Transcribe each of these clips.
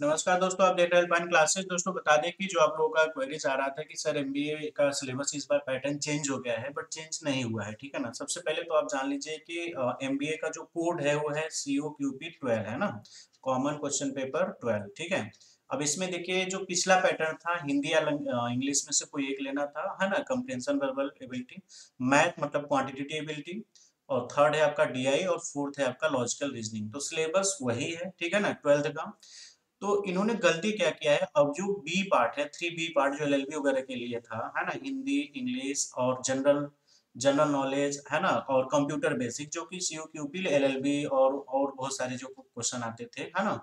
नमस्कार दोस्तों, आप देख रहे हैं अल्पाइन क्लासेस। दोस्तों बता दें कि जो आप लोगों का क्वेरीज आ रहा था कि सर एमबीए का सिलेबस इस बार पैटर्न चेंज हो गया है, बट चेंज नहीं हुआ है। ठीक है ना। सबसे पहले तो आप जान लीजिए कि एमबीए का जो कोड है वो है COQP 12 है ना, कॉमन क्वेश्चन पेपर 12। ठीक है। अब इसमें देखिए जो पिछला पैटर्न था हिंदी या इंग्लिश में से कोई एक लेना था, है ना, कंप्रिहेंशन वर्बल एबिलिटी, मैथ मतलब क्वांटिटेटिव एबिलिटी, और थर्ड है आपका डीआई, और फोर्थ है आपका लॉजिकल रीजनिंग। तो सिलेबस वही है, ठीक है ना, 12th का। तो इन्होंने गलती क्या किया है, अब जो बी पार्ट है, 3B पार्ट जो एलएलबी वगैरह के लिए था, है ना, हिंदी, इंग्लिश और जनरल जनरल नॉलेज, है ना, और कंप्यूटर बेसिक, जो कि COQP, एलएलबी और बहुत सारे जो क्वेश्चन आते थे, है ना,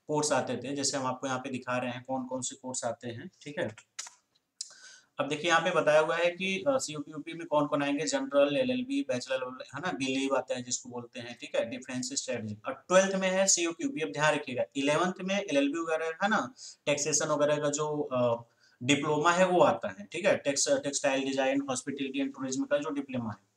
कोर्स आते थे। जैसे हम आपको यहाँ पे दिखा रहे हैं कौन कौन से कोर्स आते हैं। ठीक है। अब देखिए यहाँ पे बताया हुआ है कि COQP में कौन कौन आएंगे, जनरल, एलएलबी, बैचलर, है ना, बिलीव आता है जिसको बोलते हैं। ठीक है, डिफेंस स्ट्रेटजी। और 12th में है COQP। अब ध्यान रखिएगा 11th में एलएलबी वगैरह, है ना, टैक्सेशन वगैरह का जो डिप्लोमा है वो आता है। ठीक है, textile design, hospitality and tourism का जो डिप्लोमा है।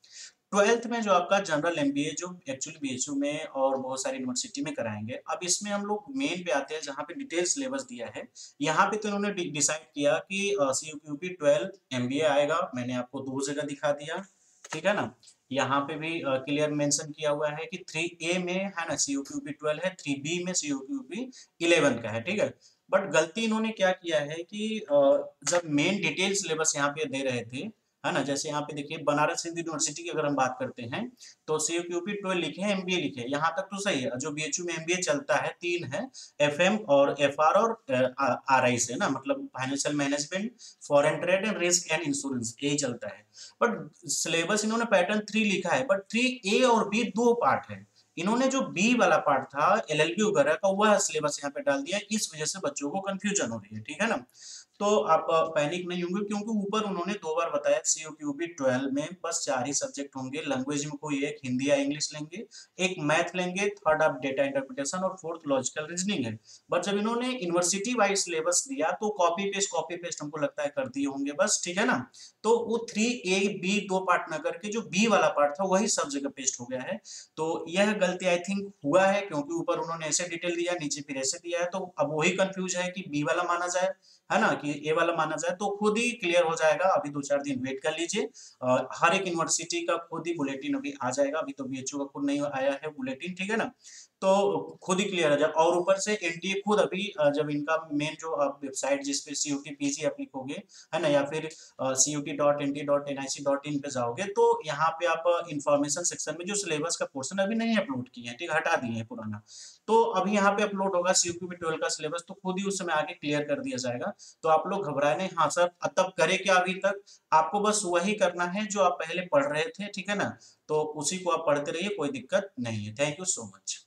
12th में जो आपका जनरल एमबीए जो एक्चुअली बीएचयू में और बहुत सारी यूनिवर्सिटी में कराएंगे। अब इसमें हम लोग मेन पे आते हैं जहाँ पे डिटेल सिलेबस दिया है। यहाँ पे तो इन्होंने डिसाइड किया कि COQP 12 एमबीए आएगा। मैंने आपको दो जगह दिखा दिया। ठीक है ना। यहाँ पे भी क्लियर मेंशन किया हुआ है कि 3A में, है ना, COQP 12 है, 3B में COQP 11 का है। ठीक है। बट गलती इन्होंने क्या किया है कि जब मेन डिटेल सिलेबस यहाँ पे दे रहे थे, है ना, जैसे यहाँ पे देखिए बनारस हिंदू यूनिवर्सिटी की अगर हम बात करते हैं तो COQP 12 लिखे हैं, एमबीए लिखे हैं, यहाँ तक तो सही है। जो बीएचयू में एमबीए चलता है तीन है, FM और FR और RI से ना, मतलब financial management, foreign trade and risk and insurance, यही चलता है। बट सिलेबस इन्होंने पैटर्न 3 लिखा है, बट 3A और B दो पार्ट है। इन्होंने जो बी वाला पार्ट था एलएलबी वगैरह का वह सिलेबस यहाँ पे डाल दिया, इस वजह से बच्चों को कंफ्यूजन हो रही है। ठीक है ना। तो आप पैनिक नहीं होंगे, क्योंकि ऊपर उन्होंने दो बार बताया COQP 12 में बस चार ही सब्जेक्ट होंगे। लैंग्वेज में कोई एक, हिंदी या इंग्लिश लेंगे, एक मैथ लेंगे, थर्ड आप डेटा इंटरप्रिटेशन, और फोर्थ लॉजिकल रीजनिंग है। बट जब इन्होंने यूनिवर्सिटी वाइज सिलेबस दिया तो कॉपी पेस्ट हमको लगता है कर दिए होंगे बस। ठीक है ना। तो वो 3A B दो पार्ट ना करके जो बी वाला पार्ट था वही सब जगह पेस्ट हो गया है। तो यह गलती आई थिंक हुआ है, क्योंकि ऊपर उन्होंने ऐसे डिटेल दिया, नीचे फिर ऐसे दिया है। तो अब वही कंफ्यूज है कि बी वाला माना जाए, है ना, कि ए वाला माना जाए। तो खुद ही क्लियर हो जाएगा, अभी 2-4 दिन वेट कर लीजिए। हर एक यूनिवर्सिटी का खुद ही बुलेटिन अभी आ जाएगा। अभी तो बीएचयू का खुद नहीं आया है बुलेटिन। ठीक है ना। तो खुद ही क्लियर हो जाए। और ऊपर से एनटीए खुद अभी जब इनका मेन जो वेबसाइट जिसपे COT PG आप लिखोगे, है ना, या फिर COT.NT.nic.in पे जाओगे, तो यहाँ पे आप इंफॉर्मेशन सेक्शन में जो सिलेबस का पोर्शन अभी नहीं अपलोड किए हैं, ठीक, हटा दिए हैं पुराना, तो अभी यहाँ पे अपलोड होगा COQP 12 का सिलेबस। तो खुद ही उस समय आगे क्लियर कर दिया जाएगा। तो आप लोग घबराए नहीं। हाँ सर, तब करे क्या, अभी तक आपको बस वही करना है जो आप पहले पढ़ रहे थे। ठीक है ना। तो उसी को आप पढ़ते रहिए, कोई दिक्कत नहीं है। Thank you so much.